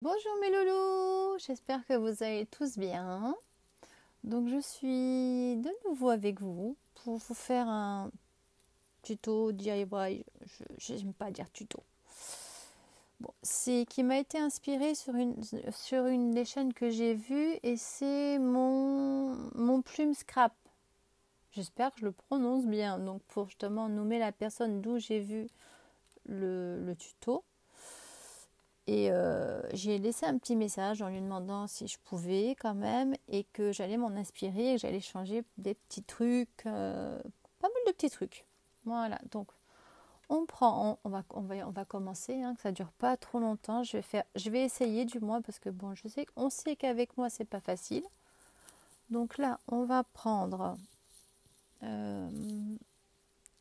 Bonjour mes loulous, j'espère que vous allez tous bien. Donc je suis de nouveau avec vous pour vous faire un tuto DIY. Je n'aime pas dire tuto. Bon, c'est qui m'a été inspiré sur une des chaînes que j'ai vues et c'est mon plume scrap. J'espère que je le prononce bien. Donc pour justement nommer la personne d'où j'ai vu le tuto. Et j'ai laissé un petit message en lui demandant si je pouvais quand même et que j'allais m'en inspirer et que j'allais changer des petits trucs, pas mal de petits trucs. Voilà, donc on va commencer, hein, que ça dure pas trop longtemps. Je vais essayer du moins parce que bon, on sait qu'avec moi c'est pas facile. Donc là, on va prendre euh,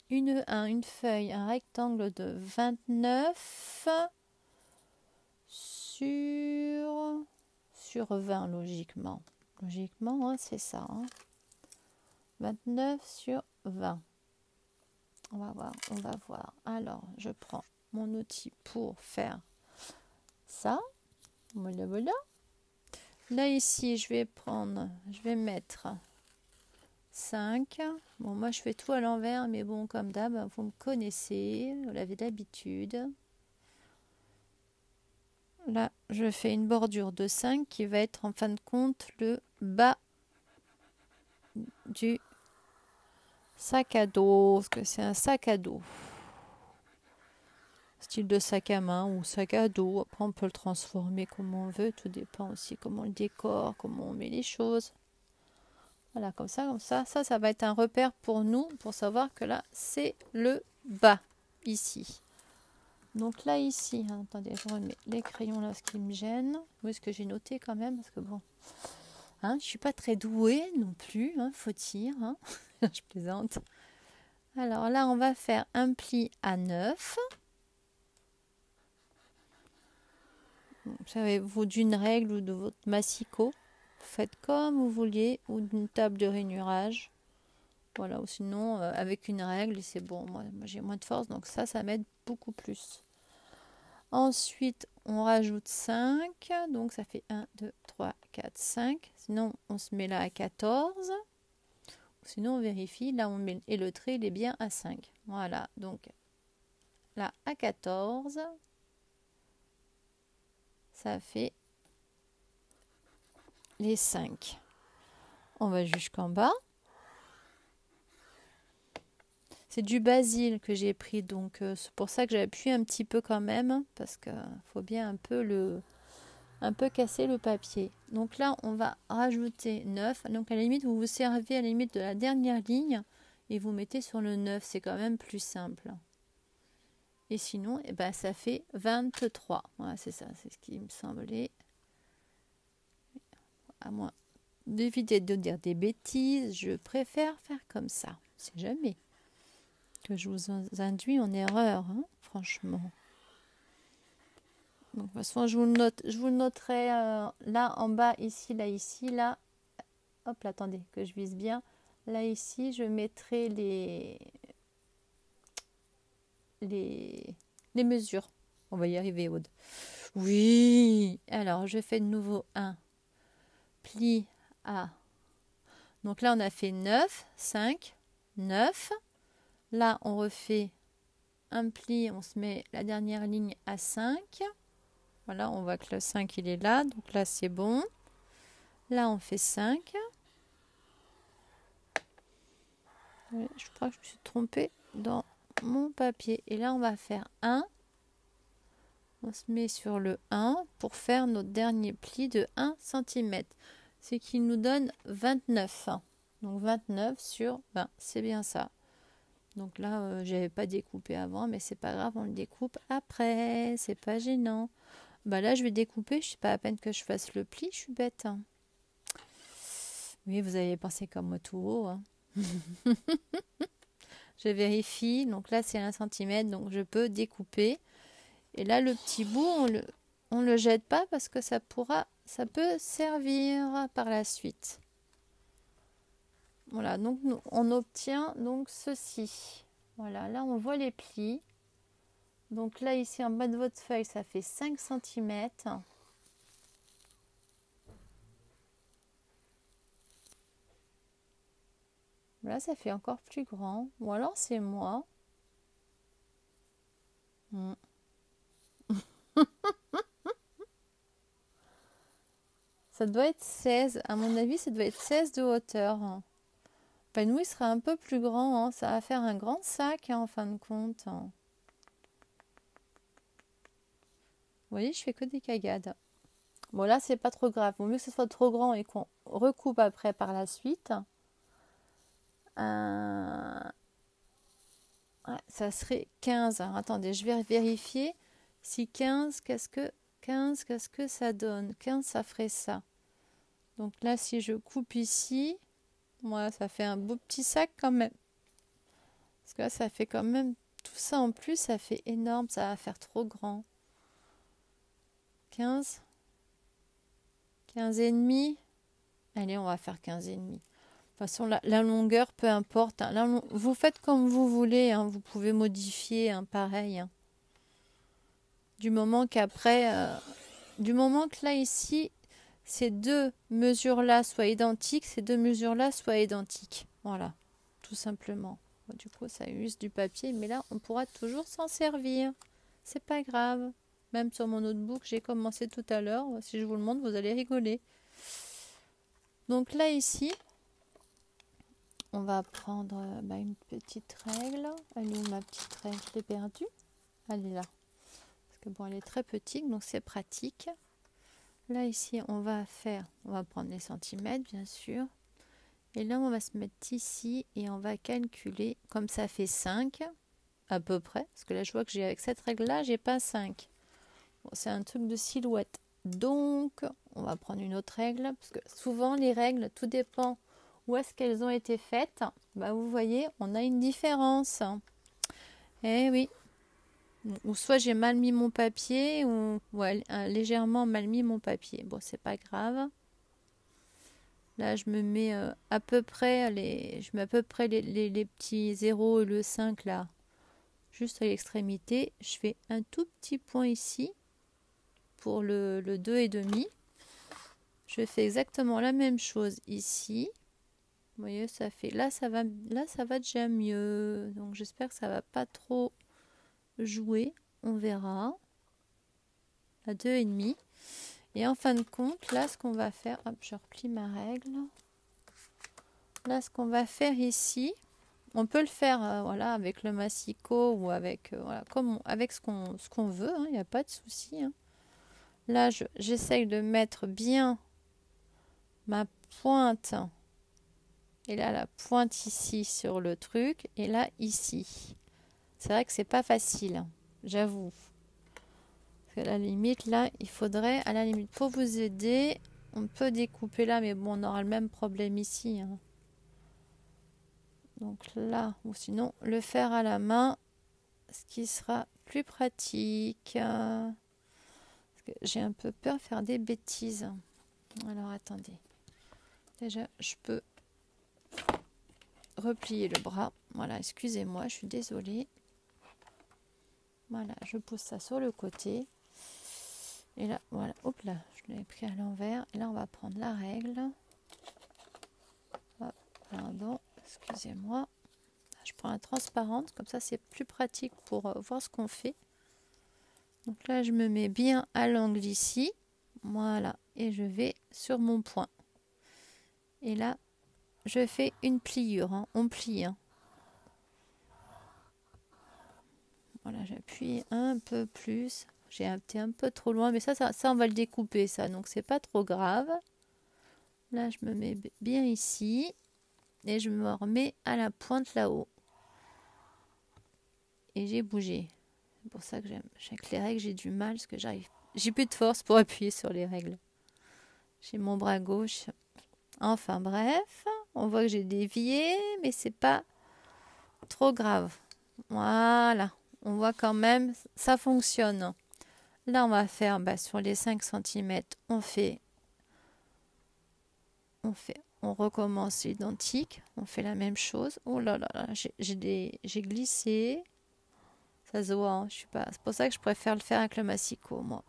une feuille, un rectangle de 29 sur 20 logiquement. Logiquement, hein, c'est ça. Hein. 29 sur 20. On va voir, on va voir. Alors, je prends mon outil pour faire ça. Voilà, voilà. Là, ici, je vais mettre 5. Bon, moi, je fais tout à l'envers, mais bon, comme d'hab, vous me connaissez, vous l'avez d'habitude. Là, je fais une bordure de 5 qui va être en fin de compte le bas du sac à dos, parce que c'est un sac à dos. Style de sac à main ou sac à dos. Après, on peut le transformer comme on veut. Tout dépend aussi comment on le décore, comment on met les choses. Voilà, comme ça, comme ça. Ça va être un repère pour nous, pour savoir que là, c'est le bas, ici. Donc là, ici, hein, attendez, je remets les crayons là, ce qui me gêne. Où est-ce que j'ai noté quand même? Parce que bon, hein, je suis pas très douée non plus, hein, faut dire. Hein. Je plaisante. Alors là, on va faire un pli à 9. Savez-vous d'une règle ou de votre massicot? Faites comme vous vouliez, ou d'une table de rainurage. Voilà, ou sinon avec une règle, c'est bon. Moi j'ai moins de force, donc ça m'aide beaucoup plus. Ensuite, on rajoute 5, donc ça fait 1, 2, 3, 4, 5. Sinon, on se met là à 14. Sinon, on vérifie, là on met, et le trait il est bien à 5. Voilà, donc là à 14, ça fait les 5. On va jusqu'en bas. C'est du basil que j'ai pris, donc c'est pour ça que j'appuie un petit peu quand même, parce qu'il faut bien un peu casser le papier. Donc là, on va rajouter 9. Donc à la limite, vous vous servez à la limite de la dernière ligne et vous mettez sur le 9. C'est quand même plus simple. Et sinon, eh ben, ça fait 23. Voilà, c'est ça, c'est ce qui me semblait. À moins d'éviter de dire des bêtises, je préfère faire comme ça. C'est jamais que je vous induis en erreur, hein, franchement. Donc, de toute façon, je vous le noterai là en bas, ici, là, ici, là. Hop là, attendez, que je vise bien. Là, ici, je mettrai les mesures. On va y arriver, Aude. Oui. Alors, je fais de nouveau un pli à. Donc là, on a fait 9, 5, 9. Là, on refait un pli, on se met la dernière ligne à 5. Voilà, on voit que le 5, il est là. Donc là, c'est bon. Là, on fait 5. Je crois que je me suis trompée dans mon papier. Et là, on va faire 1. On se met sur le 1 pour faire notre dernier pli de 1 cm. Ce qui nous donne 29. Donc 29 sur 20. C'est bien ça. Donc là, j'avais pas découpé avant, mais c'est pas grave, on le découpe après. C'est pas gênant. Bah là, je vais découper. Je sais pas à peine que je fasse le pli. Je suis bête. Hein. Oui, vous avez pensé comme moi tout haut. Hein. Je vérifie. Donc là, c'est 1 cm. Donc je peux découper. Et là, le petit bout, on le jette pas parce que ça peut servir par la suite. Voilà, donc on obtient donc ceci. Voilà, là on voit les plis. Donc là, ici en bas de votre feuille, ça fait 5 cm. Là, ça fait encore plus grand. Ou alors, c'est moi. Hmm. Ça doit être 16. À mon avis, ça doit être 16 de hauteur. Ben, nous, il sera un peu plus grand. Hein. Ça va faire un grand sac, hein, en fin de compte. Vous voyez, je fais que des cagades. Bon, là, c'est pas trop grave. Vaut mieux que ce soit trop grand et qu'on recoupe après par la suite. Ouais, ça serait 15. Alors, attendez, je vais vérifier. Si 15, qu'est-ce que ça donne? 15, ça ferait ça. Donc là, si je coupe ici, voilà, ça fait un beau petit sac quand même. Parce que là, ça fait quand même tout ça en plus, ça fait énorme, ça va faire trop grand. 15, 15 et demi. Allez, on va faire 15 et demi. De toute façon, la longueur, peu importe. Hein. Vous faites comme vous voulez, hein. Vous pouvez modifier, hein, pareil. Hein. Du moment qu'après, du moment que là, ici, ces deux mesures-là soient identiques, ces deux mesures-là soient identiques. Voilà, tout simplement. Du coup, ça use du papier, mais là, on pourra toujours s'en servir. C'est pas grave. Même sur mon notebook, j'ai commencé tout à l'heure. Si je vous le montre, vous allez rigoler. Donc là, ici, on va prendre une petite règle. Elle est où ma petite règle? Je l'ai perdue. Elle est là. Parce que bon, elle est très petite, donc c'est pratique. Là, ici, on va prendre les centimètres, bien sûr. Et là, on va se mettre ici et on va calculer, comme ça fait 5, à peu près. Parce que là, je vois que avec cette règle-là, j'ai pas 5. Bon, c'est un truc de silhouette. Donc, on va prendre une autre règle. Parce que souvent, les règles, tout dépend où est-ce qu'elles ont été faites. Vous voyez, on a une différence. Eh oui. Ou soit j'ai mal mis mon papier, ou légèrement mal mis mon papier. Bon, c'est pas grave. Là, je me mets à peu près les petits 0 et le 5 là, juste à l'extrémité. Je fais un tout petit point ici pour le 2,5. Je fais exactement la même chose ici. Vous voyez, ça fait là ça va déjà mieux. Donc j'espère que ça va pas trop jouer. On verra. À 2,5. Et en fin de compte, là, ce qu'on va faire, hop, je replie ma règle. Là, ce qu'on va faire ici, on peut le faire voilà, avec le massicot ou avec, avec ce qu'on veut, il n'y a pas de souci. Hein. Là, j'essaye de mettre bien ma pointe. Et là, la pointe ici sur le truc. Et là, ici. C'est vrai que c'est pas facile, hein, j'avoue. À la limite, là, il faudrait, à la limite, pour vous aider, on peut découper là, mais bon, on aura le même problème ici. Hein. Donc là, ou sinon, le faire à la main, ce qui sera plus pratique. Parce que j'ai un peu peur de faire des bêtises. Alors, attendez. Déjà, je peux replier le bras. Voilà, excusez-moi, je suis désolée. Voilà, je pose ça sur le côté. Et là, voilà, hop là, je l'ai pris à l'envers. Et là, on va prendre la règle. Hop, pardon, excusez-moi. Je prends la transparente, comme ça c'est plus pratique pour voir ce qu'on fait. Donc là, je me mets bien à l'angle ici. Voilà, et je vais sur mon point. Et là, je fais une pliure, hein. On plie. Hein. Voilà, j'appuie un peu plus. J'ai été un peu trop loin, mais ça, on va le découper, ça. Donc, c'est pas trop grave. Là, je me mets bien ici. Et je me remets à la pointe là-haut. Et j'ai bougé. C'est pour ça que avec les règles, j'ai du mal, parce que j'ai plus de force pour appuyer sur les règles. J'ai mon bras gauche. Enfin, bref. On voit que j'ai dévié, mais c'est pas trop grave. Voilà. On voit quand même, ça fonctionne. Là, on va faire sur les 5 cm, on recommence l'identique, on fait la même chose. Oh là là, j'ai glissé. Ça se voit, hein, je suis pas. C'est pour ça que je préfère le faire avec le massicot, moi.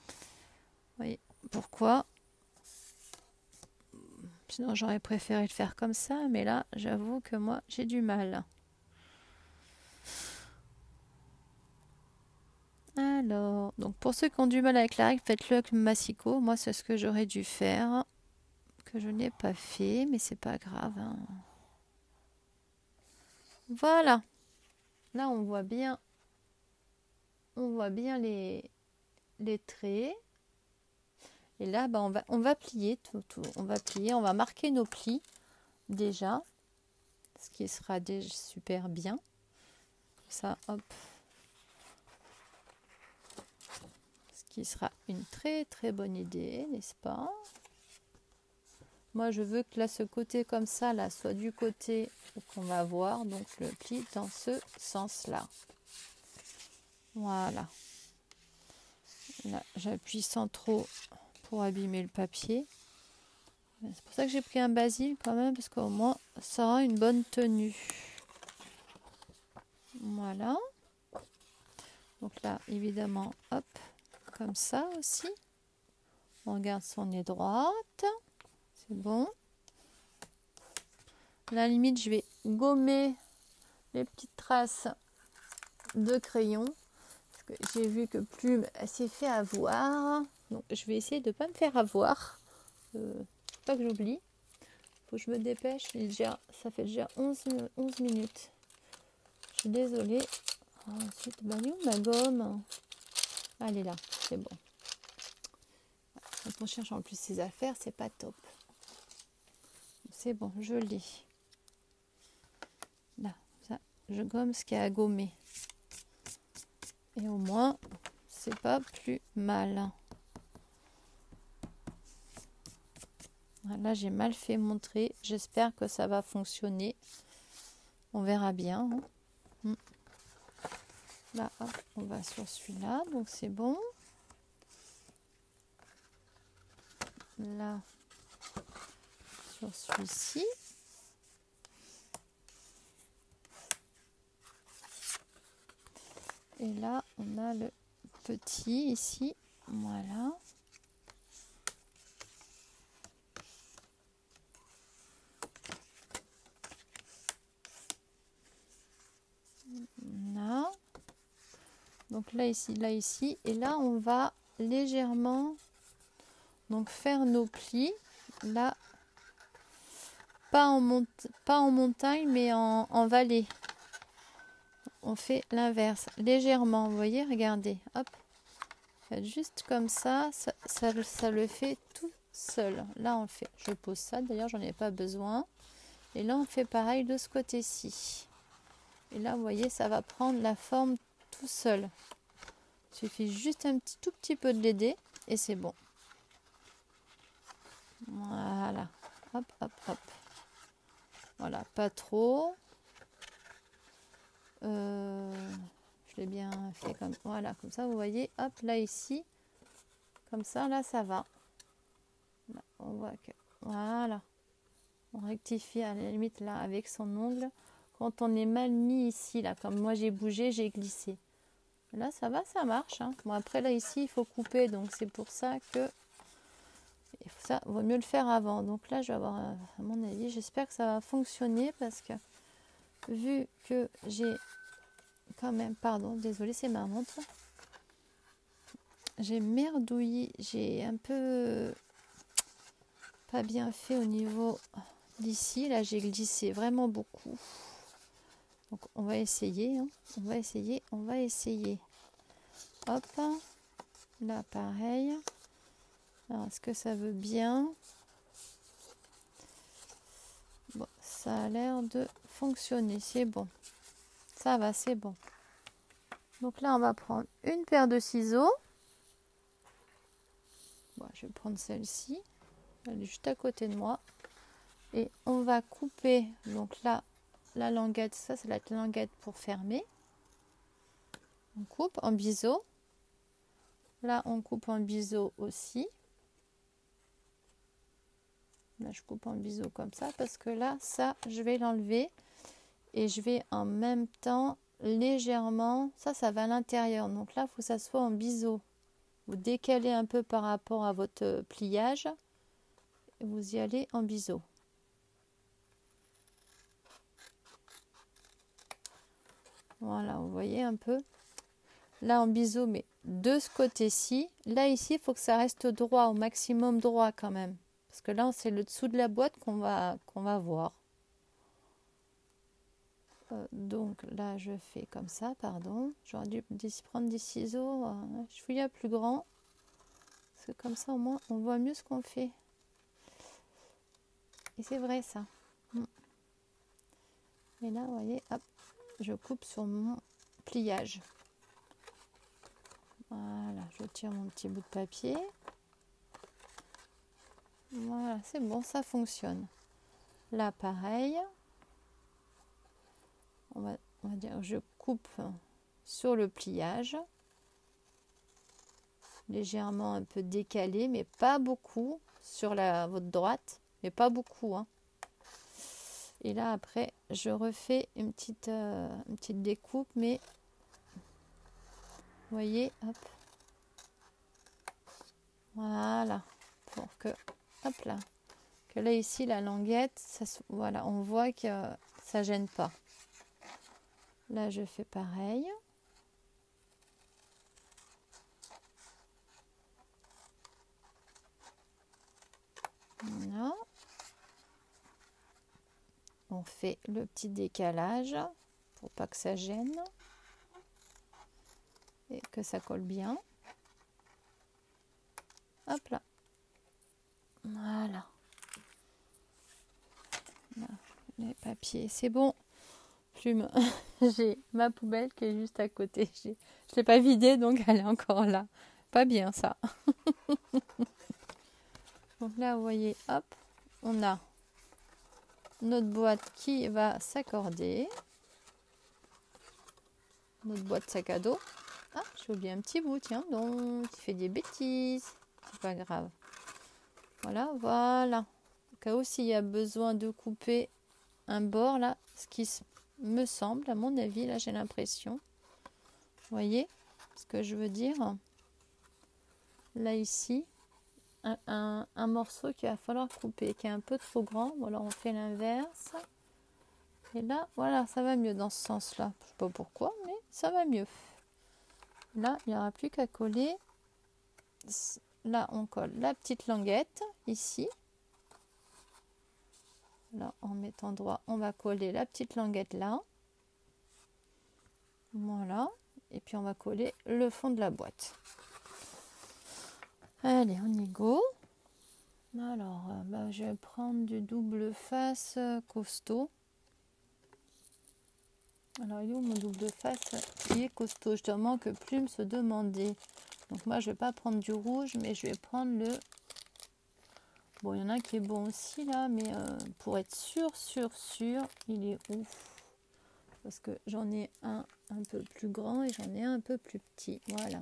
Vous voyez pourquoi? Sinon, j'aurais préféré le faire comme ça, mais là, j'avoue que moi, j'ai du mal. Alors, donc pour ceux qui ont du mal avec la règle, faites-le avec le massicot. Moi, c'est ce que j'aurais dû faire, que je n'ai pas fait, mais c'est pas grave, hein. Voilà. Là, on voit bien les traits. Et là, bah, on va plier tout. On va plier, on va marquer nos plis déjà, ce qui sera déjà super bien. Ça, hop. Ce qui sera une très très bonne idée, n'est-ce pas? Moi, je veux que là, ce côté comme ça, là, soit du côté qu'on va voir, donc le pli dans ce sens-là. Voilà. Là, j'appuie sans trop pour abîmer le papier. C'est pour ça que j'ai pris un basil quand même, parce qu'au moins, ça aura une bonne tenue. Voilà. Donc là, évidemment, hop, comme ça aussi. On garde son nez droite. C'est bon. À la limite, je vais gommer les petites traces de crayon. Parce que j'ai vu que Plume s'est fait avoir. Donc, je vais essayer de ne pas me faire avoir. Pas que j'oublie. Faut que je me dépêche. Ça fait déjà 11 minutes. Je suis désolée. Ensuite, bah, elle est où ma gomme? Ah, elle est là. C'est bon. Quand on cherche en plus ses affaires, c'est pas top. C'est bon, je l'ai. Là, ça, je gomme ce qu'il y a à gommer. Et au moins, c'est pas plus mal. Là, j'ai mal fait montrer. J'espère que ça va fonctionner. On verra bien. Là, hop, on va sur celui-là. Donc, c'est bon. Là, sur celui-ci. Et là, on a le petit ici. Voilà. Là. Donc là, ici. Et là, on va légèrement donc faire nos plis. Là, pas en montagne, mais en vallée. On fait l'inverse, légèrement, vous voyez, regardez, hop, faites juste comme ça, ça le fait tout seul. Là, on le fait, je pose ça, d'ailleurs, j'en ai pas besoin. Et là, on fait pareil de ce côté-ci. Et là, vous voyez, ça va prendre la forme tout seul. Il suffit juste tout petit peu de l'aider et c'est bon. Voilà, hop, hop, hop. Voilà, pas trop. Je l'ai bien fait comme voilà, comme ça vous voyez, hop, là ici, comme ça, là ça va. Là, on voit que voilà, on rectifie à la limite là avec son ongle. Quand on est mal mis ici, là, comme moi j'ai bougé, j'ai glissé. Là ça va, ça marche, hein. Bon après là ici il faut couper, donc c'est pour ça que ça vaut mieux le faire avant. Donc là je vais avoir, à mon avis, j'espère que ça va fonctionner parce que vu que j'ai quand même, pardon, désolé, c'est ma montre. J'ai merdouillé, j'ai un peu pas bien fait au niveau d'ici. Là, j'ai glissé vraiment beaucoup. Donc, on va essayer, hein. On va essayer. Hop, là, pareil. Alors, est-ce que ça veut bien? Bon, ça a l'air de fonctionner, c'est bon. Ça va, c'est bon. Donc là, on va prendre une paire de ciseaux. Bon, je vais prendre celle-ci. Elle est juste à côté de moi. Et on va couper, donc là, la languette. Ça, c'est la languette pour fermer. On coupe en biseau. Là, on coupe en biseau aussi. Là, je coupe en biseau comme ça parce que là, ça, je vais l'enlever. Et je vais en même temps légèrement, ça va à l'intérieur, donc là il faut que ça soit en biseau. Vous décalez un peu par rapport à votre pliage, vous y allez en biseau. Voilà, vous voyez un peu. Là en biseau, mais de ce côté-ci. Là ici, il faut que ça reste droit, au maximum droit quand même. Parce que là, c'est le dessous de la boîte qu'on va voir. Donc là, je fais comme ça, pardon. J'aurais dû prendre des ciseaux, je fouille plus grand. Parce que comme ça, au moins, on voit mieux ce qu'on fait. Et c'est vrai, ça. Et là, vous voyez, hop, je coupe sur mon pliage. Voilà, je tire mon petit bout de papier. Voilà, c'est bon, ça fonctionne. Là, pareil. On va dire, je coupe sur le pliage. Légèrement un peu décalé, mais pas beaucoup. Sur votre droite, mais pas beaucoup, hein. Et là, après, je refais une petite découpe, mais vous voyez, hop. Voilà, pour que, hop là, que là, ici, la languette, voilà, on voit que ça gêne pas. Là, je fais pareil. Voilà. On fait le petit décalage pour pas que ça gêne et que ça colle bien. Hop là. Voilà. Là, les papiers, c'est bon. Plume. J'ai ma poubelle qui est juste à côté. Je ne l'ai pas vidée, donc elle est encore là. Pas bien ça. Donc là, vous voyez, hop, on a notre boîte qui va s'accorder. Notre boîte sac à dos. Ah, j'ai oublié un petit bout, tiens, donc il fait des bêtises. C'est pas grave. Voilà, voilà. Au cas où s'il y a besoin de couper un bord, là, ce qui me semble, à mon avis, là j'ai l'impression. Vous voyez ce que je veux dire? Là, ici, un morceau qu'il va falloir couper, qui est un peu trop grand. Ou alors on fait l'inverse. Et là, voilà, ça va mieux dans ce sens-là. Je ne sais pas pourquoi, mais ça va mieux. Là, il n'y aura plus qu'à coller. Là, on colle la petite languette, ici. Là, en mettant droit, on va coller la petite languette là. Voilà. Et puis, on va coller le fond de la boîte. Allez, on y go. Alors, je vais prendre du double face costaud. Alors, il est où mon double face qui est costaud? Justement, que Plume se demandait. Donc, moi, je ne vais pas prendre du rouge, mais je vais prendre le... Bon, il y en a un qui est bon aussi, là, mais pour être sûr, il est ouf. Parce que j'en ai un peu plus grand et j'en ai un peu plus petit. Voilà.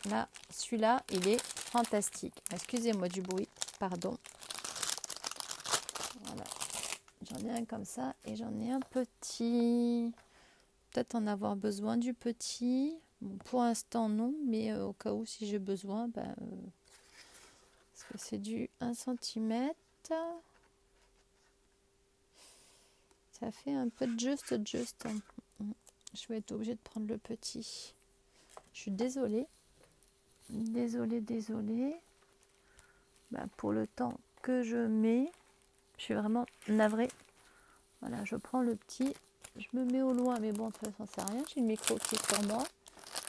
Là, celui-là, il est fantastique. Excusez-moi du bruit, pardon. Voilà. J'en ai un comme ça et j'en ai un petit. Peut-être en avoir besoin du petit. Bon, pour l'instant, non, mais au cas où, si j'ai besoin, parce que c'est du 1 cm. Ça fait un peu de juste. Je vais être obligée de prendre le petit. Je suis désolée. Désolée. Pour le temps que je mets, je suis vraiment navrée. Voilà, je prends le petit. Je me mets au loin, mais bon, de toute façon, c'est rien. J'ai le micro qui est sur moi.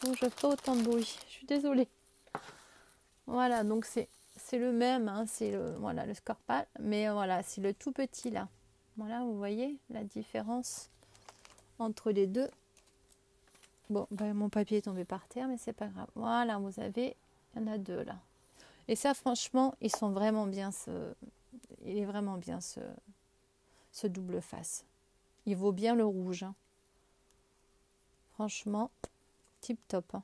Donc, je fais autant de bruit. Je suis désolée. Voilà, donc c'est le même. Hein, c'est le Scorpal. Mais voilà, c'est le tout petit là. Voilà, vous voyez la différence entre les deux. Bon, mon papier est tombé par terre, mais c'est pas grave. Voilà, vous avez, il y en a deux là. Et ça, franchement, ils sont vraiment bien. Il est vraiment bien ce double face. Il vaut bien le rouge. Hein. Franchement, tip top. Hein.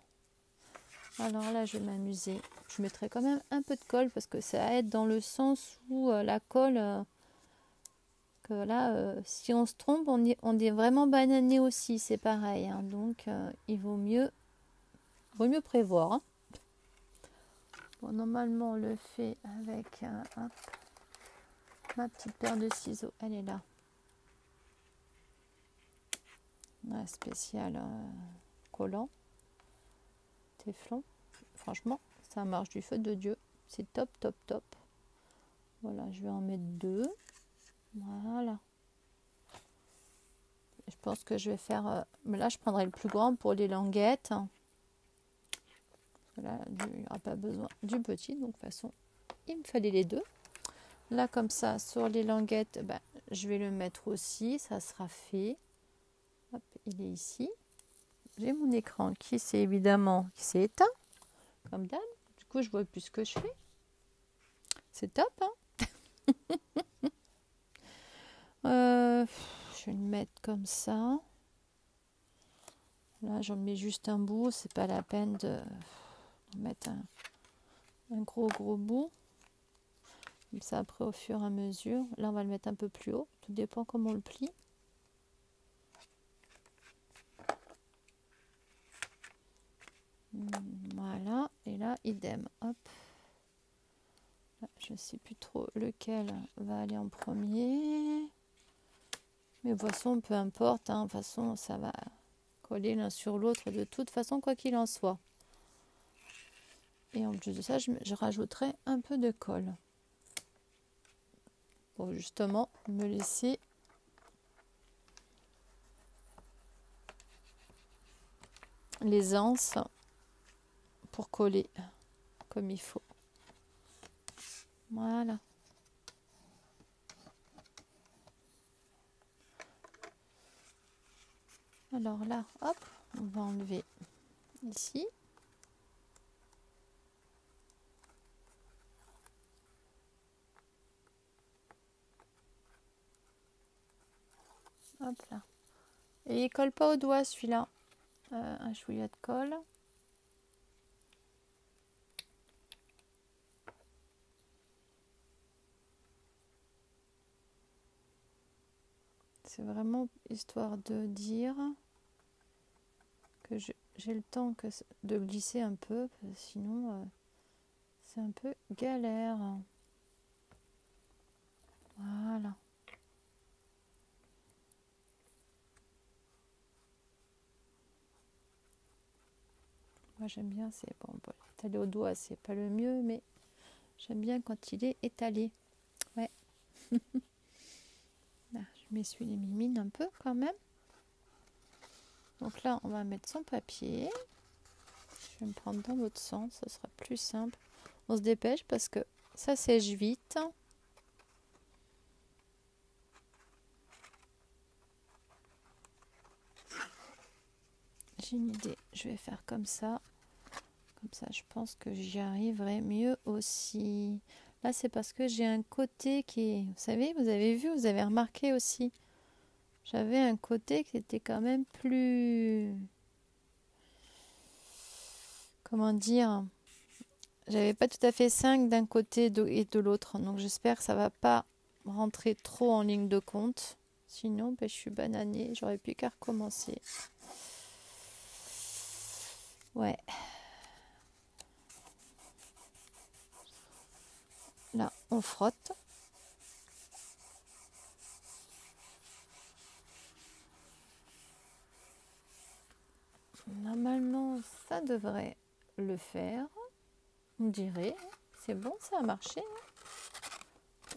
Alors là, je vais m'amuser. Je mettrai quand même un peu de colle parce que ça aide dans le sens où la colle, que là, si on se trompe, on est vraiment banané aussi. C'est pareil. Hein. Donc, il vaut mieux prévoir. Hein. Bon, normalement, on le fait avec hop, ma petite paire de ciseaux. Elle est là. Un spécial collant. Téflon. Franchement, ça marche du feu de Dieu. C'est top, top, top. Voilà, je vais en mettre 2. Voilà. Je pense que je vais faire... mais là, je prendrai le plus grand pour les languettes. Là, il n'y aura pas besoin du petit. Donc, de toute façon, il me fallait les 2. Là, comme ça, sur les languettes, ben, je vais le mettre aussi. Ça sera fait. Hop, il est ici. J'ai mon écran qui s'est éteint. Comme d'hab. Du coup, je vois plus ce que je fais. C'est top, hein. Je vais le mettre comme ça. Là, j'en mets juste un bout. C'est pas la peine de mettre un gros bout. Comme ça, après, au fur et à mesure. Là, on va le mettre un peu plus haut. Tout dépend comment on le plie. Voilà. Et là, idem. Hop. Là, je ne sais plus trop lequel va aller en premier. Mais de toute façon, peu importe. Hein, de toute façon, ça va coller l'un sur l'autre de toute façon, quoi qu'il en soit. Et en plus de ça, je rajouterai un peu de colle. Pour justement me laisser les anses pour coller comme il faut. Voilà. Alors là, hop, on va enlever ici. Hop là. Et il colle pas au doigt celui-là. Un chouïa de colle. C'est vraiment histoire de dire que j'ai le temps de glisser un peu, parce que sinon c'est un peu galère. Voilà. Moi j'aime bien, c'est bon, étalé au doigt, c'est pas le mieux, mais j'aime bien quand il est étalé. Ouais. Là, je m'essuie les mimines un peu quand même. Donc là, on va mettre son papier. Je vais me prendre dans l'autre sens, ça sera plus simple. On se dépêche parce que ça sèche vite. J'ai une idée, je vais faire comme ça. Comme ça, je pense que j'y arriverai mieux aussi. Là, c'est parce que j'ai un côté qui est... Vous savez, vous avez vu, vous avez remarqué aussi. J'avais un côté qui était quand même plus... Comment dire? J'avais pas tout à fait 5 d'un côté et de l'autre. Donc, j'espère que ça va pas rentrer trop en ligne de compte. Sinon, ben, je suis bananée. J'aurais pu qu'à recommencer. Ouais. Là, on frotte. Normalement, ça devrait le faire. On dirait. C'est bon, ça a marché.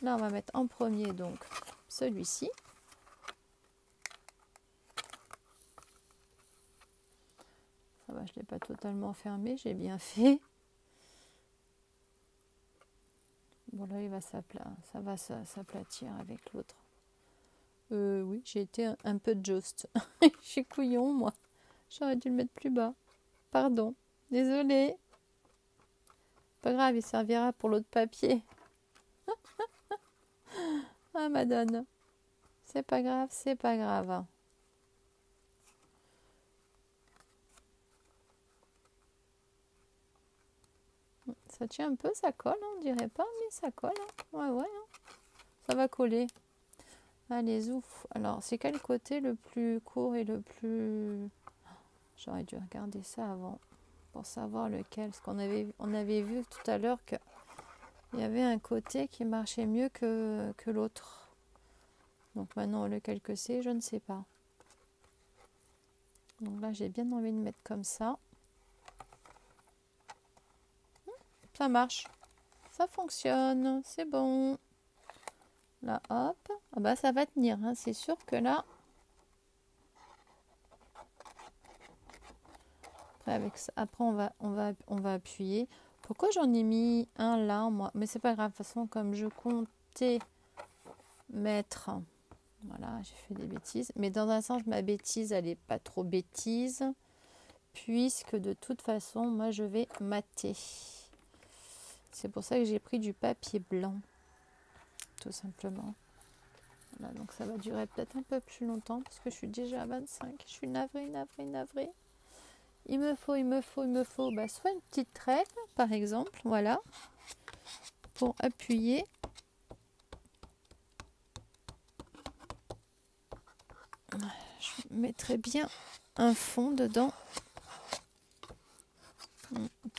Là, on va mettre en premier donc celui-ci. Ça va, je ne l'ai pas totalement fermé, j'ai bien fait. Bon, là, il va s'aplatir avec l'autre. Oui, j'ai été un peu juste. Je suis couillon, moi. J'aurais dû le mettre plus bas. Pardon. Désolée. Pas grave, il servira pour l'autre papier. Ah, madone. C'est pas grave, c'est pas grave. Ça tient un peu, ça colle, on dirait pas, mais ça colle. Hein. Ouais, hein. Ça va coller. Allez, ouf. Alors, c'est quel côté le plus court et le plus... J'aurais dû regarder ça avant. pour savoir lequel. Parce on avait vu tout à l'heure qu'il y avait un côté qui marchait mieux que l'autre. Donc maintenant, lequel que c'est, je ne sais pas. Donc là, j'ai bien envie de mettre comme ça. Ça marche. Ça fonctionne. C'est bon. Là, hop. Ah bah, ça va tenir. Hein. C'est sûr que là... Après, on va appuyer. Pourquoi j'en ai mis un là, moi? Mais c'est pas grave. De toute façon, comme je comptais mettre... Voilà, j'ai fait des bêtises. Mais dans un sens, ma bêtise, elle n'est pas trop bêtise. Puisque de toute façon, moi, je vais mater. C'est pour ça que j'ai pris du papier blanc. Tout simplement. Voilà, donc ça va durer peut-être un peu plus longtemps. Parce que je suis déjà à 25. Je suis navrée. Il me faut bah, soit une petite règle, par exemple. Voilà. Pour appuyer. Je mettrai bien un fond dedans.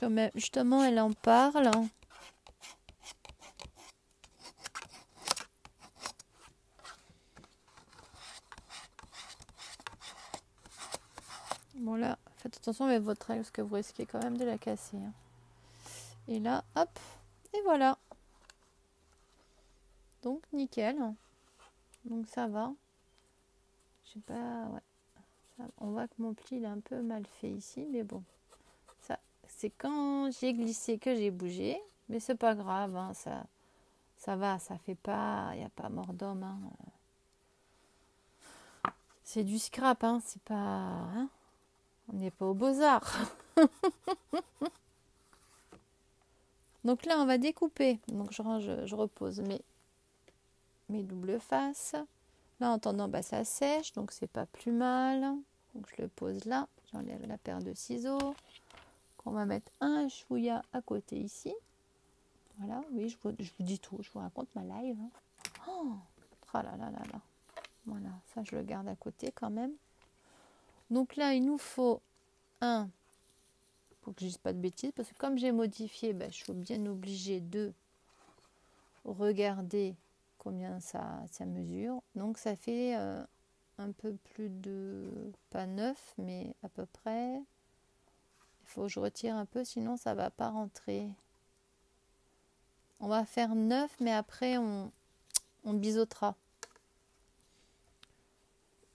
Comme justement elle en parle. Bon là, faites attention avec votre règle parce que vous risquez quand même de la casser. Hein. Et là, hop, et voilà. Donc nickel. Donc ça va. Je sais pas, ouais. On voit que mon pli il est un peu mal fait ici, mais bon. Ça, c'est quand j'ai glissé que j'ai bougé, mais c'est pas grave, hein, ça va, ça fait pas, il n'y a pas mort d'homme. Hein. C'est du scrap, hein, c'est pas, hein, on n'est pas aux Beaux-Arts. Donc là, on va découper. Donc je repose mes doubles faces. Là, en attendant, bah, ça sèche, donc c'est pas plus mal. Donc je le pose là, j'enlève la paire de ciseaux. On va mettre un chouïa à côté ici. Voilà, oui, je vous dis tout, je vous raconte ma live. Hein. Oh, là. Voilà, ça je le garde à côté quand même. Donc là, il nous faut un, pour que je dise pas de bêtises, parce que comme j'ai modifié, bah, je suis bien obligée de regarder combien ça mesure. Donc ça fait un peu plus de, pas 9, mais à peu près. Il faut que je retire un peu, sinon ça va pas rentrer. On va faire 9, mais après on biseautera.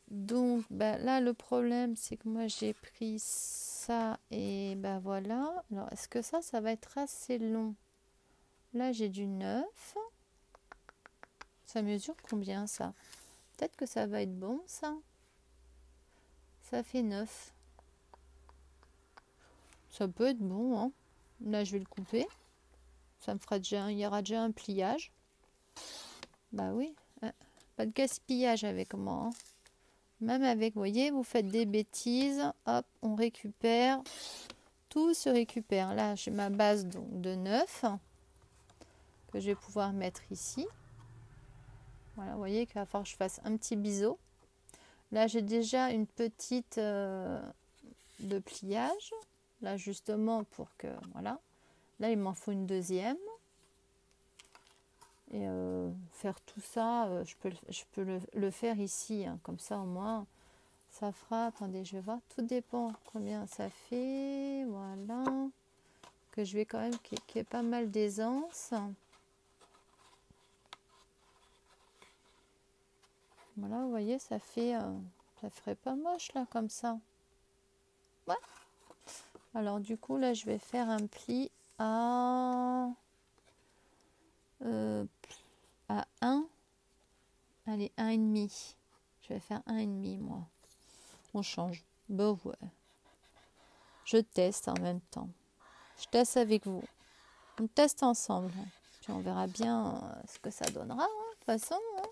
Donc bah, là le problème c'est que moi j'ai pris ça et bah voilà. Alors est-ce que ça va être assez long? Là j'ai du 9. Ça mesure combien ça? Peut-être que ça va être bon ça. Ça fait 9. Ça peut être bon. Hein. Là je vais le couper. Ça me fera déjà, il y aura déjà un pliage. Bah oui. Pas de gaspillage avec moi. Hein. Même avec, vous voyez, vous faites des bêtises. Hop, on récupère. Tout se récupère. Là, j'ai ma base donc, de 9 que je vais pouvoir mettre ici. Voilà, vous voyez qu'il va falloir que je fasse un petit biseau. Là, j'ai déjà une petite de pliage. Là, justement, pour que... Voilà. Là, il m'en faut une deuxième. Et faire tout ça, je peux le faire ici. Hein, comme ça, au moins, ça fera... Attendez, je vais voir. Tout dépend combien ça fait. Voilà. Que je vais quand même... Qu'il y ait pas mal d'aisance. Voilà, vous voyez, ça fait... ça ferait pas moche, là, comme ça. Ouais. Alors, du coup, là, je vais faire un pli à 1. Allez, 1,5. Je vais faire 1,5, moi. On change. Bon, ouais. Je teste en même temps. Je teste avec vous. On teste ensemble. Puis on verra bien ce que ça donnera. Hein, de toute façon, hein.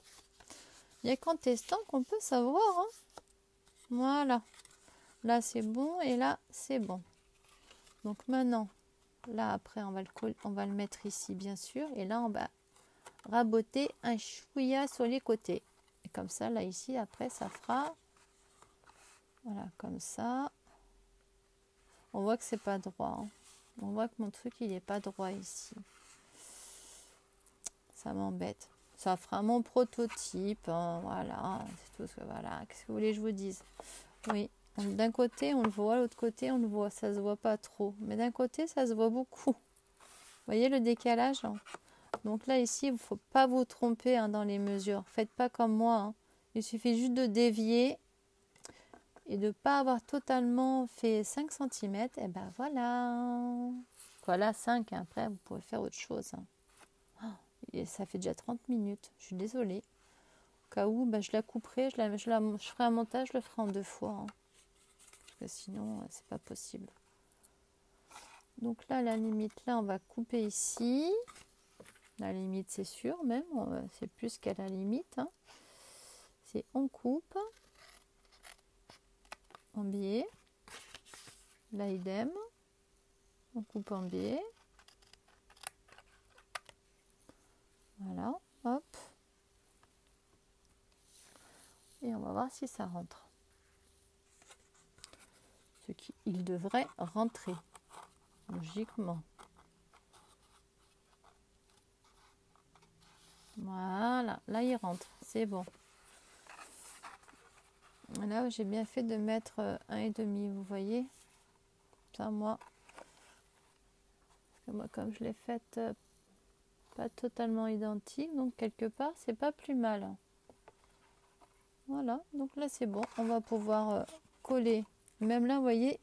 Il n'y a qu'en testant qu'on peut savoir. Hein. Voilà. Là, c'est bon et là, c'est bon. Donc maintenant, là, après, on va le mettre ici, bien sûr. Et là, on va raboter un chouïa sur les côtés. Et comme ça, là, ici, après, ça fera... Voilà, comme ça. On voit que c'est pas droit. Hein. On voit que mon truc, il est pas droit ici. Ça m'embête. Ça fera mon prototype. Hein, voilà, c'est tout ce que voilà. Qu'est-ce que vous voulez que je vous dise? Oui, d'un côté, on le voit, l'autre côté, on le voit. Ça se voit pas trop. Mais d'un côté, ça se voit beaucoup. Vous voyez le décalage? Hein. Donc là, ici, il ne faut pas vous tromper hein, dans les mesures. Faites pas comme moi. Hein. Il suffit juste de dévier et de ne pas avoir totalement fait 5 cm. Et ben voilà. Voilà 5. Hein. Après, vous pouvez faire autre chose. Hein. Et ça fait déjà 30 minutes. Je suis désolée. Au cas où, ben, je la couperai. Je ferai un montage, je le ferai en 2 fois. Hein. Parce que sinon, c'est pas possible. Donc là, à la limite, là, on va couper ici. La limite, c'est sûr, même. C'est plus qu'à la limite. Hein. C'est on coupe. En biais. Là, idem. On coupe en biais. Voilà. Hop. Et on va voir si ça rentre. Il devrait rentrer. Logiquement. Voilà, là il rentre, c'est bon. Là j'ai bien fait de mettre 1,5, vous voyez. Ça moi comme je l'ai faite pas totalement identique, donc quelque part c'est pas plus mal. Voilà, donc là c'est bon, on va pouvoir coller. Même là vous voyez,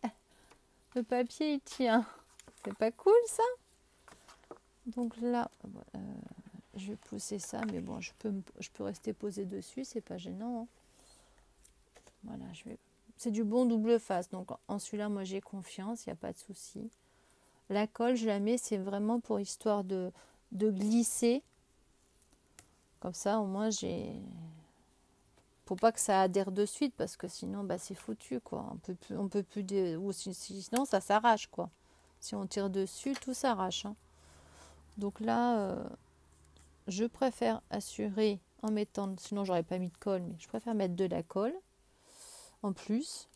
le papier il tient. C'est pas cool ça? Donc là, je vais pousser ça, mais bon, je peux rester posé dessus, c'est pas gênant. Hein. Voilà, c'est du bon double face, donc en celui-là, moi j'ai confiance, il n'y a pas de souci. La colle, je la mets, c'est vraiment pour histoire de glisser. Comme ça, au moins, faut pas que ça adhère de suite, parce que sinon, bah, c'est foutu, quoi. On peut plus ou sinon, ça s'arrache, quoi. Si on tire dessus, tout s'arrache. Hein. Donc là, je préfère assurer en mettant, sinon j'aurais pas mis de colle, mais je préfère mettre de la colle en plus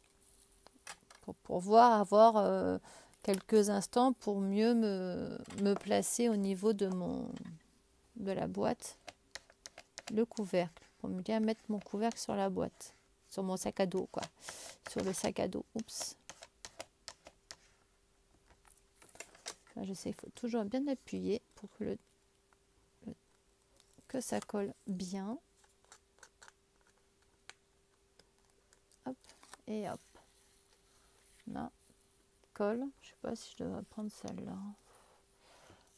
pour pouvoir avoir quelques instants pour mieux me placer au niveau de la boîte, le couvercle, pour bien mettre mon couvercle sur la boîte, sur mon sac à dos, quoi, sur le sac à dos. Oups. Là, je sais, il faut toujours bien appuyer pour que ça colle bien. Hop et hop. Là, colle. Je sais pas si je devrais prendre celle-là.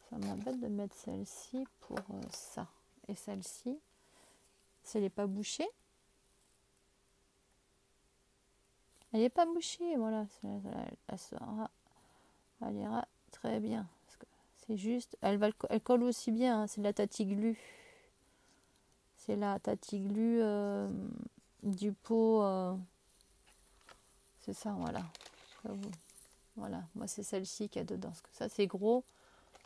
Ça m'embête de mettre celle-ci pour ça. Et celle-ci, si elle n'est pas bouchée, elle n'est pas bouchée. Voilà, elle ira très bien. C'est juste, elle colle aussi bien. Hein, c'est de la Tatiglu. C'est la Tatiglu du pot. C'est ça, voilà. Voilà, moi c'est celle-ci qu'il y a dedans. Parce que ça c'est gros,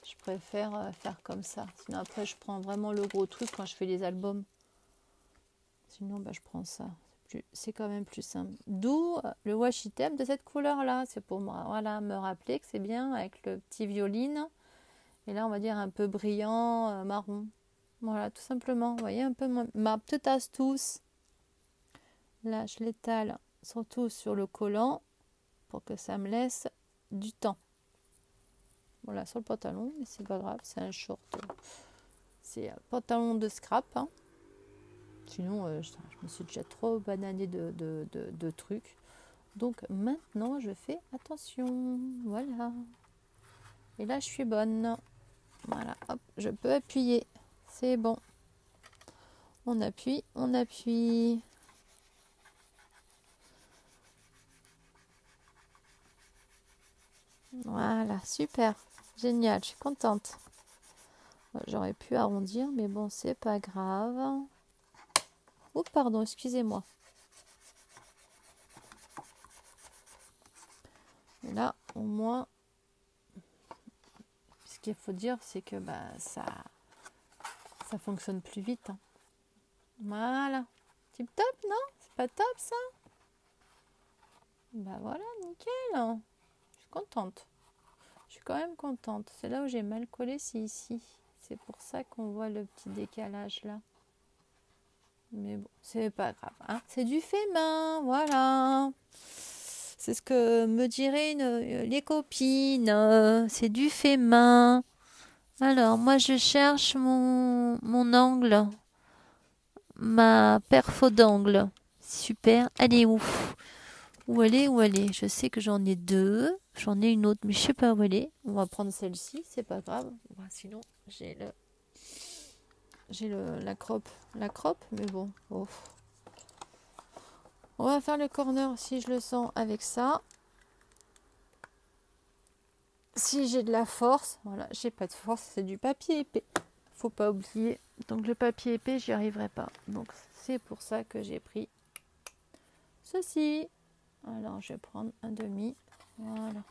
je préfère faire comme ça. Sinon après je prends vraiment le gros truc quand je fais les albums. Sinon bah, je prends ça. C'est quand même plus simple. D'où le washi tape de cette couleur là. C'est pour moi, voilà, me rappeler que c'est bien avec le petit violine. Et là on va dire un peu brillant, marron. Voilà, tout simplement. Vous voyez un peu ma petite astuce. Là je l'étale surtout sur le collant pour que ça me laisse du temps. Voilà, sur le pantalon, mais c'est pas grave, c'est un short. C'est un pantalon de scrap. Hein. Sinon, je me suis déjà trop bananée de trucs. Donc maintenant, je fais attention. Voilà. Et là, je suis bonne. Voilà, hop, je peux appuyer. C'est bon. On appuie, on appuie. Voilà, super. Génial, je suis contente. J'aurais pu arrondir, mais bon, c'est pas grave. Oh, pardon, excusez-moi. Et là, au moins, ce qu'il faut dire, c'est que bah, ça fonctionne plus vite. Hein. Voilà. Tip top, non? C'est pas top, ça? Bah voilà, nickel. Je suis suis contente. Je suis quand même contente. C'est là où j'ai mal collé, c'est ici. C'est pour ça qu'on voit le petit décalage là. Mais bon, c'est pas grave. Hein. C'est du fait main, voilà. C'est ce que me diraient les copines. C'est du fait main. Alors, moi, je cherche mon angle. Ma perfo d'angle. Super. Elle est où? Où elle est? Où elle est? Je sais que j'en ai deux. J'en ai une autre, mais je sais pas où elle est. On va prendre celle-ci, c'est pas grave. Sinon, j'ai la croppe. La croppe, mais bon. Oh. On va faire le corner si je le sens avec ça. Si j'ai de la force, voilà, j'ai pas de force, c'est du papier épais. Faut pas oublier. Donc le papier épais, j'y arriverai pas. Donc c'est pour ça que j'ai pris ceci. Alors je vais prendre un demi. Voilà.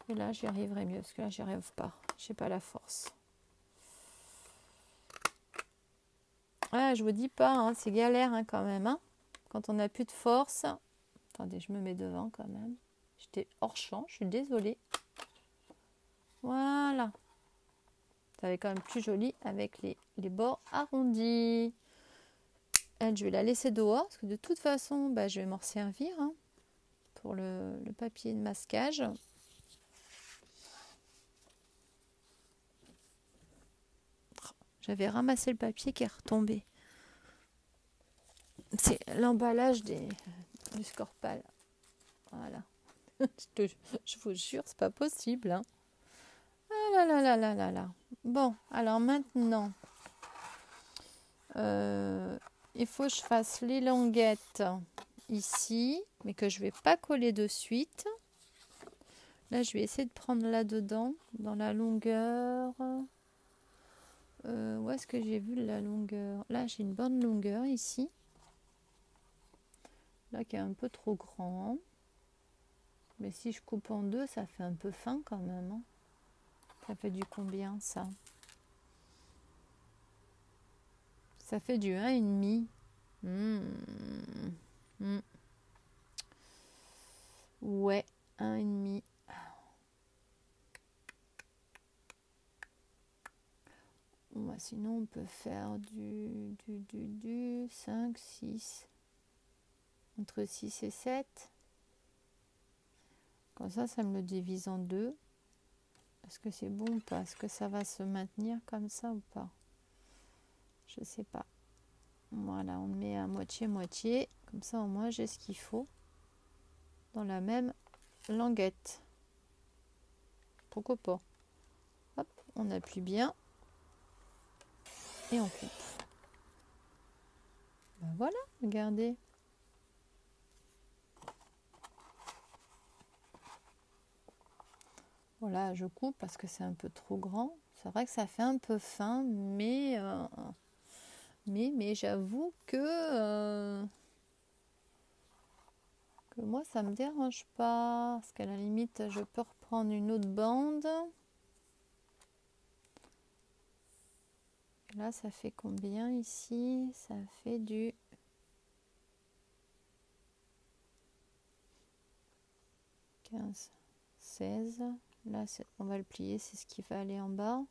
Et là j'y arriverai mieux parce que là j'y arrive pas. J'ai pas la force. Ah, je vous dis pas, hein, c'est galère hein, quand même. Hein. Quand on n'a plus de force. Attendez, je me mets devant quand même. J'étais hors champ, je suis désolée. Voilà. Ça va être quand même plus joli avec les bords arrondis. Elle, je vais la laisser dehors parce que de toute façon, bah, je vais m'en servir hein, pour le papier de masquage. J'avais ramassé le papier qui est retombé. C'est l'emballage du Scorpal. Voilà. Je vous jure, c'est pas possible. Hein. Ah là là là là là là. Bon, alors maintenant, il faut que je fasse les languettes ici, mais que je vais pas coller de suite. Là, je vais essayer de prendre là-dedans, dans la longueur. Où est-ce que j'ai vu la longueur? Là, j'ai une bonne longueur ici. Là, qui est un peu trop grand. Mais si je coupe en deux, ça fait un peu fin quand même. Hein. Ça fait du combien, ça? Ça fait du 1,5. Ouais, 1,5. Ouais, sinon, on peut faire du 5, 6. Entre 6 et 7. Comme ça me le divise en deux. Est-ce que c'est bon ou pas? Est-ce que ça va se maintenir comme ça ou pas? Je sais pas. Voilà, on met à moitié-moitié. Comme ça, au moins, j'ai ce qu'il faut. Dans la même languette. Pourquoi pas? Hop, on appuie bien. Et on coupe. Ben voilà, regardez. Voilà, je coupe parce que c'est un peu trop grand. C'est vrai que ça fait un peu fin, mais j'avoue que moi, ça me dérange pas. Parce qu'à la limite, je peux reprendre une autre bande. Là, ça fait combien ici? Ça fait du 15, 16. Là, on va le plier, c'est ce qui va aller en bas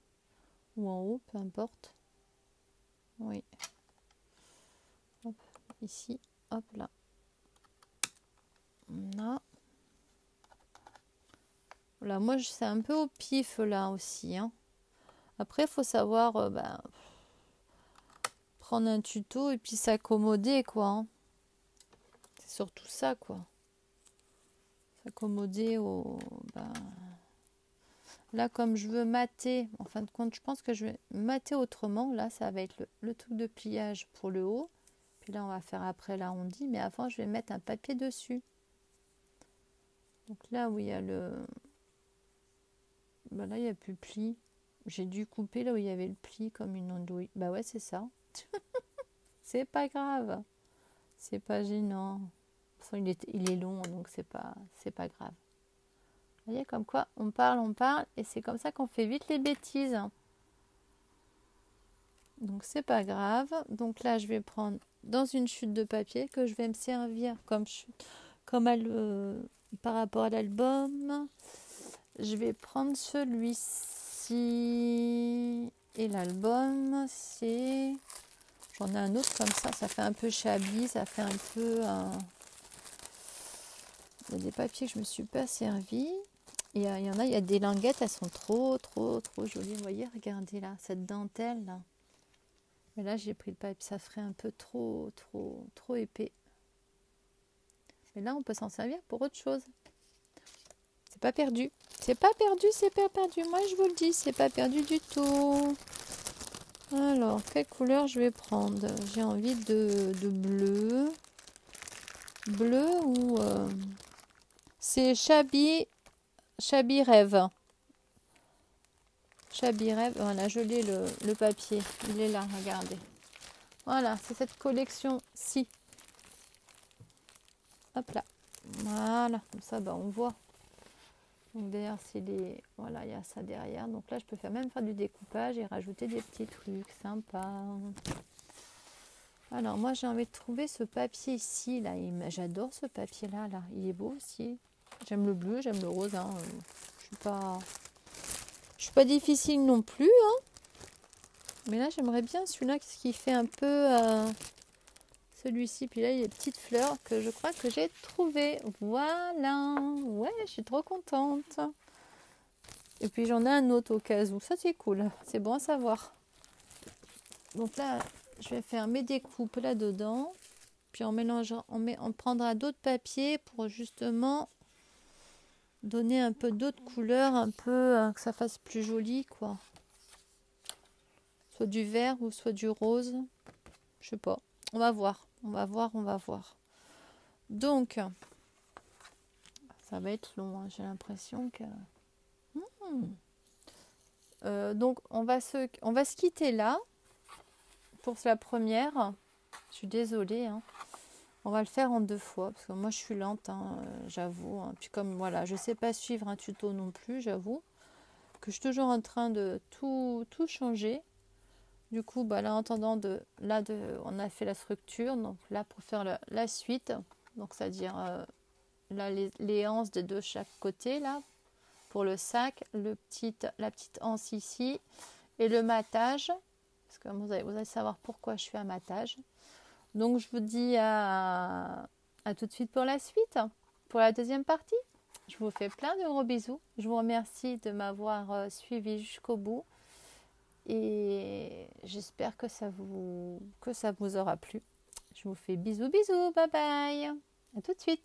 ou en haut, peu importe. Oui. Hop, ici, hop là. Là. Voilà, moi, c'est un peu au pif là aussi. Hein. Après, il faut savoir prendre un tuto et puis s'accommoder, quoi. Hein. C'est surtout ça, quoi. S'accommoder au... Là, comme je veux mater, en fin de compte, je pense que je vais mater autrement. Là, ça va être le truc de pliage pour le haut. Puis là, on va faire après l'arrondi. Mais avant, je vais mettre un papier dessus. Donc là où il y a le... là, il n'y a plus de pli. J'ai dû couper là où il y avait le pli comme une andouille. Bah ouais, c'est ça. C'est pas grave. C'est pas gênant. De toute façon, il est long, donc c'est pas grave. Vous voyez, comme quoi, on parle, et c'est comme ça qu'on fait vite les bêtises. Donc, c'est pas grave. Donc là, je vais prendre dans une chute de papier que je vais me servir comme par rapport à l'album, je vais prendre celui-ci. Et l'album, c'est... J'en ai un autre comme ça fait un peu shabby, ça fait un peu... Il y a des papiers que je ne me suis pas servi. Et il y a des linguettes, elles sont trop jolies. Vous voyez, regardez là, cette dentelle là. Mais là, j'ai pris le papier, ça ferait un peu trop épais. Mais là, on peut s'en servir pour autre chose. C'est pas perdu. C'est pas perdu, c'est pas perdu. Moi, je vous le dis, c'est pas perdu du tout. Alors, quelle couleur je vais prendre? J'ai envie de bleu. Bleu ou... c'est Shabby Rêve. Shabby Rêve. Voilà, je l'ai le papier. Il est là, regardez. Voilà, c'est cette collection-ci. Hop là. Voilà, comme ça, on voit. Donc d'ailleurs, voilà, il y a ça derrière. Donc là, je peux même faire du découpage et rajouter des petits trucs sympas. Alors moi, j'ai envie de trouver ce papier ici. Là, j'adore ce papier-là. Là. Il est beau aussi. J'aime le bleu, j'aime le rose. Hein. Je suis pas difficile non plus. Hein. Mais là, j'aimerais bien celui-là qui fait un peu... celui-ci, puis là il y a des petites fleurs que je crois que j'ai trouvées. Voilà, ouais, je suis trop contente. Et puis j'en ai un autre au cas où, ça c'est cool, c'est bon à savoir. Donc là, je vais faire mes découpes là-dedans, puis on prendra d'autres papiers pour justement donner un peu d'autres couleurs, un peu que ça fasse plus joli, quoi. Soit du vert ou soit du rose, je sais pas, on va voir. On va voir. Donc, ça va être long, hein. J'ai l'impression que... donc, on va se quitter là pour la première. Je suis désolée. Hein. On va le faire en 2 fois parce que moi, je suis lente, hein, j'avoue. Hein. Puis comme, voilà, je ne sais pas suivre un tuto non plus, j'avoue. Que je suis toujours en train de tout changer. Du coup, là, en attendant, on a fait la structure. Donc là, pour faire la suite, donc c'est-à-dire là, les anses de chaque côté, là, pour le sac, la petite anse ici, et le matage. Parce que vous allez savoir pourquoi je fais un matage. Donc, je vous dis à tout de suite pour la suite, pour la deuxième partie. Je vous fais plein de gros bisous. Je vous remercie de m'avoir suivi jusqu'au bout. Et j'espère que ça vous aura plu. Je vous fais bisous, bye bye. À tout de suite.